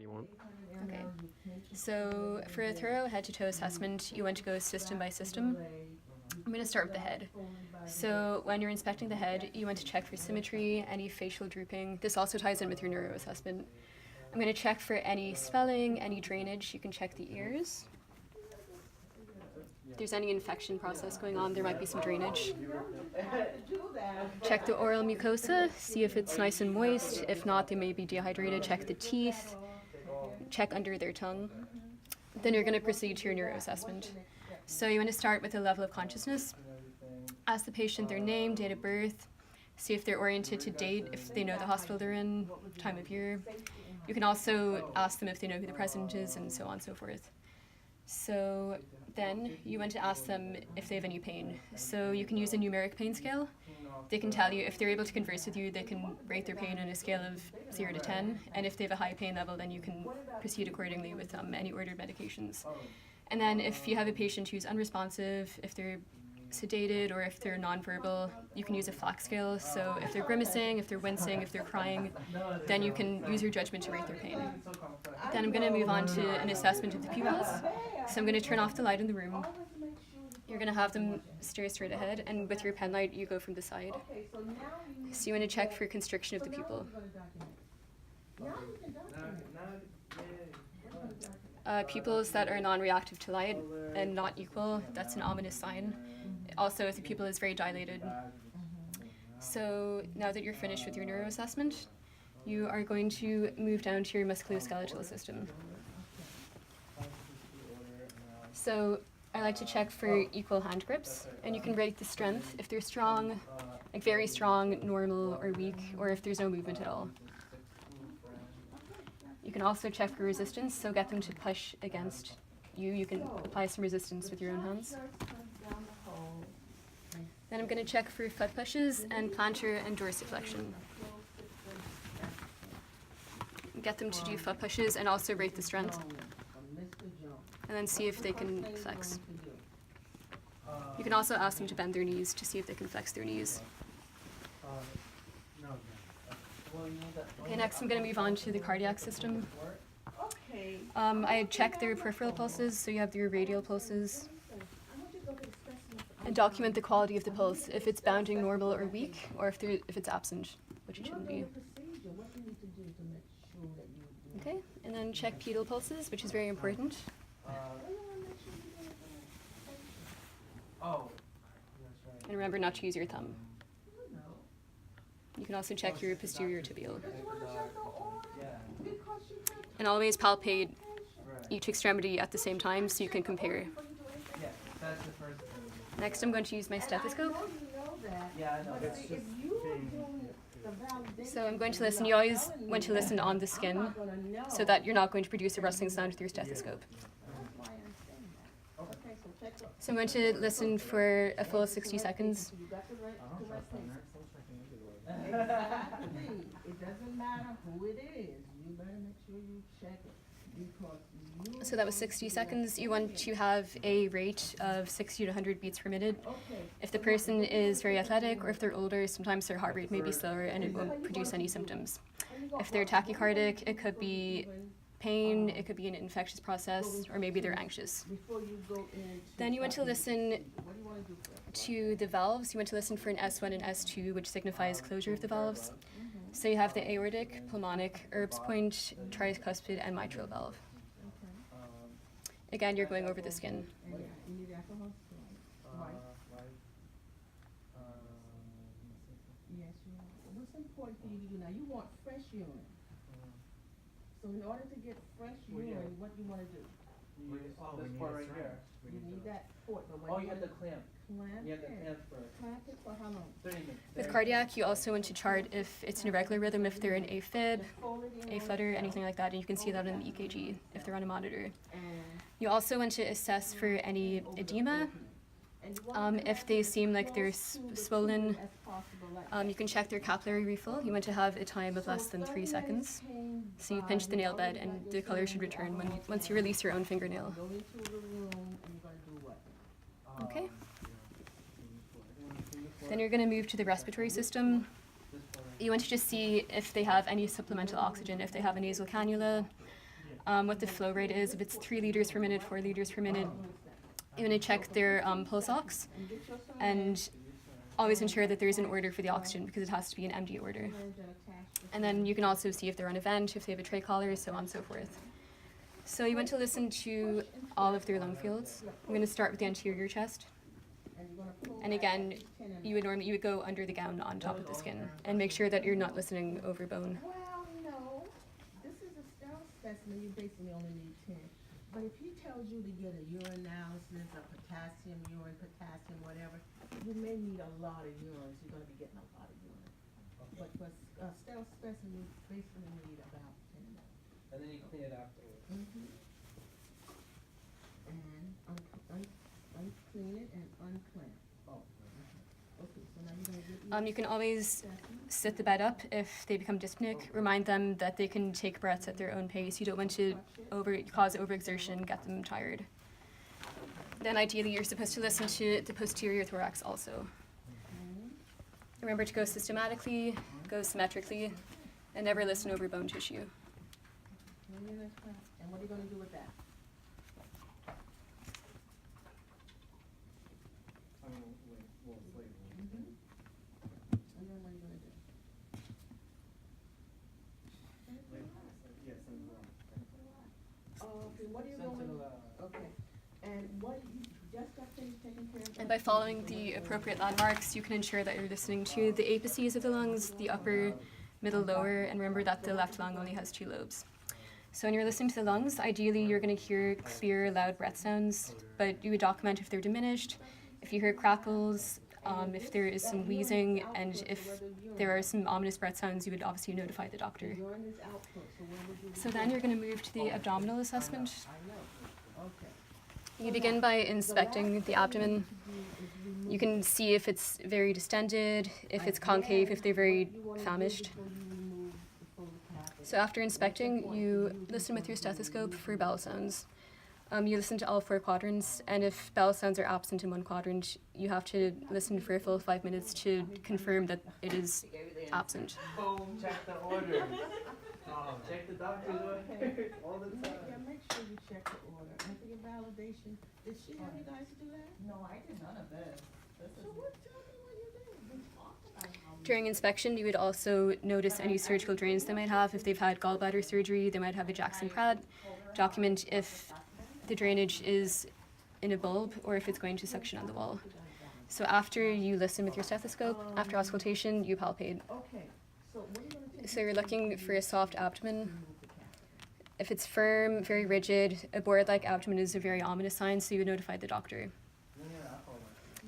you want. Okay. So for a thorough head-to-toe assessment, you want to go system by system. I'm going to start with the head. So when you're inspecting the head, you want to check for symmetry, any facial drooping. This also ties in with your neuro assessment. I'm going to check for any swelling, any drainage. You can check the ears. If there's any infection process going on, there might be some drainage. Check the oral mucosa, see if it's nice and moist. If not, they may be dehydrated. Check the teeth. Check under their tongue. Then you're going to proceed to your neuro assessment. So you want to start with a level of consciousness. Ask the patient their name, date of birth, see if they're oriented to date, if they know the hospital they're in, time of year. You can also ask them if they know who the president is, and so on and so forth. So then you want to ask them if they have any pain. So you can use a numeric pain scale. They can tell you, if they're able to converse with you, they can rate their pain on a scale of 0 to 10. And if they have a high pain level, then you can proceed accordingly with any ordered medications. And then if you have a patient who's unresponsive, if they're sedated, or if they're nonverbal, you can use a FLAC scale. So if they're grimacing, if they're wincing, if they're crying, then you can use your judgment to rate their pain. Then I'm going to move on to an assessment of the pupils. So I'm going to turn off the light in the room. You're going to have them stare straight ahead, and with your pen light, you go from the side. So you want to check for constriction of the pupil. Pupils that are non-reactive to light and not equal, that's an ominous sign. Also, if the pupil is very dilated. So now that you're finished with your neuro assessment, you are going to move down to your musculoskeletal system. So I like to check for equal hand grips, and you can rate the strength if they're strong, like very strong, normal, or weak, or if there's no movement at all. You can also check for resistance, so get them to push against you. You can apply some resistance with your own hands. Then I'm going to check for foot pushes and plantar and dorsiflexion. Get them to do foot pushes and also rate the strength. And then see if they can flex. You can also ask them to bend their knees to see if they can flex their knees. Okay, next I'm going to move on to the cardiac system. I check their peripheral pulses, so you have your radial pulses. And document the quality of the pulse, if it's bounding normal or weak, or if it's absent, which it shouldn't be. Okay, and then check pedal pulses, which is very important. And remember not to use your thumb. You can also check your posterior tibial. And always palpate each extremity at the same time so you can compare. Next, I'm going to use my stethoscope. So I'm going to listen. You always want to listen on the skin so that you're not going to produce a rustling sound with your stethoscope. So I'm going to listen for a full 60 seconds. It doesn't matter who it is. You better make sure you check it. So that was 60 seconds. You want to have a rate of 60 to 100 beats per minute. If the person is very athletic or if they're older, sometimes their heart rate may be slower and it won't produce any symptoms. If they're tachycardic, it could be pain, it could be an infectious process, or maybe they're anxious. Then you want to listen to the valves. You want to listen for an S1 and S2, which signifies closure of the valves. So you have the aortic, pulmonic, Erb's point, tricuspid, and mitral valve. Again, you're going over the skin. What's important for you to do now? You want fresh urine. So in order to get fresh urine, what do you want to do? This part right here. You need that port. Oh, you have the clamp. Clamp You have the it. clamp first. Clamp it for how long? 30 minutes. With cardiac, you also want to chart if it's an irregular rhythm, if they're in AFib, A-flutter, anything like that, and you can see that in the EKG if they're on a monitor. You also want to assess for any edema. If they seem like they're swollen, you can check their capillary refill. You want to have a time of less than 3 seconds. So you pinch the nail bed and the color should return once you release your own fingernail. Okay. Then you're going to move to the respiratory system. You want to just see if they have any supplemental oxygen, if they have a nasal cannula, what the flow rate is, if it's 3 liters per minute, 4 liters per minute. You want to check their pulse ox, and always ensure that there's an order for the oxygen because it has to be an MD order. And then you can also see if they're on a vent, if they have a trach collar, so on and so forth. So you want to listen to all of their lung fields. I'm going to start with the anterior chest. And again, you would go under the gown on top of the skin and make sure that you're not listening over bone. Well, no, this is a sterile specimen, you basically only need 10. But if he tells you to get a urinalysis, a potassium, urine, potassium, whatever, you may need a lot of urine, so you're gonna be getting a lot of urine. But for a sterile specimen, you basically need about 10 ml. And then you clean it afterwards. And unclean it and unclamp. Oh. Okay, so now you're gonna get You can always sit the bed up if they become dyspneic. Remind them that they can take breaths at their own pace. You don't want to cause overexertion and get them tired. Then ideally you're supposed to listen to the posterior thorax also. Remember to go systematically, go symmetrically, and never listen over bone tissue. And what are you gonna do with that? And then what are you gonna do? Okay, what are you going, okay, and what, you just got finished taking care of? And by following the appropriate landmarks, you can ensure that you're listening to the apices of the lungs, the upper, middle, lower, and remember that the left lung only has 2 lobes. So when you're listening to the lungs, ideally you're going to hear clear, loud breath sounds, but you would document if they're diminished, if you hear crackles, if there is some wheezing, and if there are some ominous breath sounds, you would obviously notify the doctor. Urine is output, so when would you? So then you're going to move to the abdominal assessment. I know, okay. You begin by inspecting the abdomen. You can see if it's very distended, if it's concave, if they're very famished. So after inspecting, you listen with your stethoscope for bowel sounds. You listen to all 4 quadrants, and if bowel sounds are absent in one quadrant, you have to listen for a full 5 minutes to confirm that it is absent. Boom, check the order. Check the doctor's order all the time. Yeah, make sure you check the order, and for your validation, did she have you guys do that? No, I did none of this. This So is, what, tell me what you did, we talked about how. During inspection, you would also notice any surgical drains they might have. If they've had gallbladder surgery, they might have a Jackson-Pratt. Document if the drainage is in a bulb or if it's going to suction on the wall. So after you listen with your stethoscope, after auscultation, you palpate. Okay, so what are you gonna take? So you're looking for a soft abdomen. If it's firm, very rigid, a board-like abdomen is a very ominous sign, so you would notify the doctor.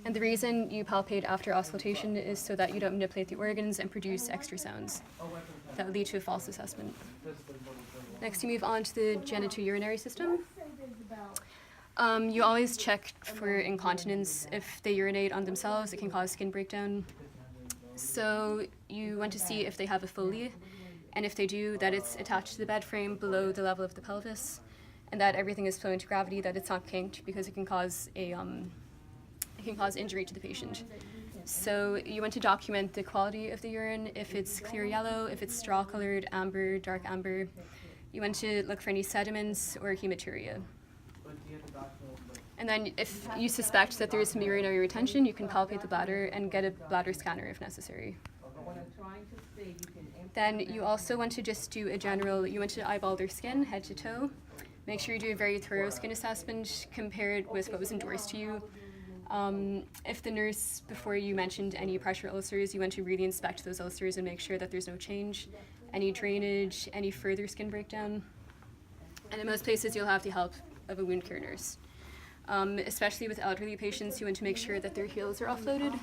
And the reason you palpate after auscultation is so that you don't manipulate the organs and produce extra sounds. That would lead to a false assessment. Next, you move on to the genitourinary system. You always check for incontinence. If they urinate on themselves, it can cause skin breakdown. So you want to see if they have a Foley, and if they do, that it's attached to the bed frame below the level of the pelvis, and that everything is flowing to gravity, that it's not kinked, because it can cause injury to the patient. So you want to document the quality of the urine, if it's clear yellow, if it's straw-colored, amber, dark amber. You want to look for any sediments or hematuria. And then if you suspect that there is some urinary retention, you can palpate the bladder and get a bladder scanner if necessary. What I'm trying to say, you can empty. Then you also want to just do a general, you want to eyeball their skin, head to toe. Make sure you do a very thorough skin assessment, compare it with what was endorsed to you. If the nurse before you mentioned any pressure ulcers, you want to really inspect those ulcers and make sure that there's no change, any drainage, any further skin breakdown. And in most places you'll have the help of a wound care nurse. Especially with elderly patients, you want to make sure that their heels are offloaded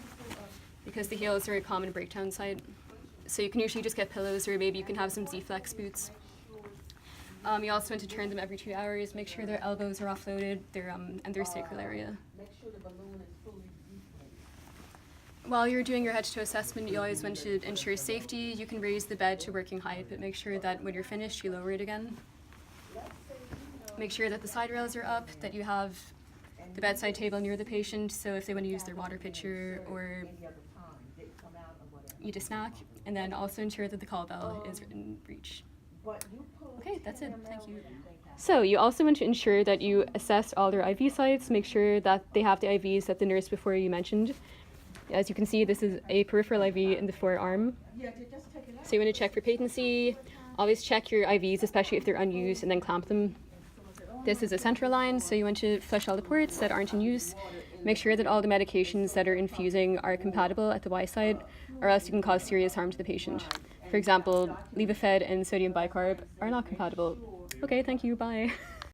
because the heels are a common breakdown site. So you can usually just get pillows, or maybe you can have some Z-Flex boots. You also want to turn them every 2 hours, make sure their elbows are offloaded, and their sacral area. Make sure the balloon is fully deflated. While you're doing your head-to-toe assessment, you always want to ensure safety. You can raise the bed to working height, but make sure that when you're finished, you lower it again. Make sure that the side rails are up, that you have the bedside table near the patient, so if they want to use their water pitcher or Any other time, didn't come out or whatever. eat a snack, and then also ensure that the call bell is in reach. But you pull Okay, that's it. Thank you. So you also want to ensure that you assess all their IV sites, make sure that they have the IVs that the nurse before you mentioned. As you can see, this is a peripheral IV in the forearm. So you want to check for patency. Always check your IVs, especially if they're unused, and then clamp them. This is a central line, so you want to flush all the ports that aren't in use. Make sure that all the medications that are infusing are compatible at the Y side, or else you can cause serious harm to the patient. For example, Levophed and sodium bicarb are not compatible. Okay, thank you, bye.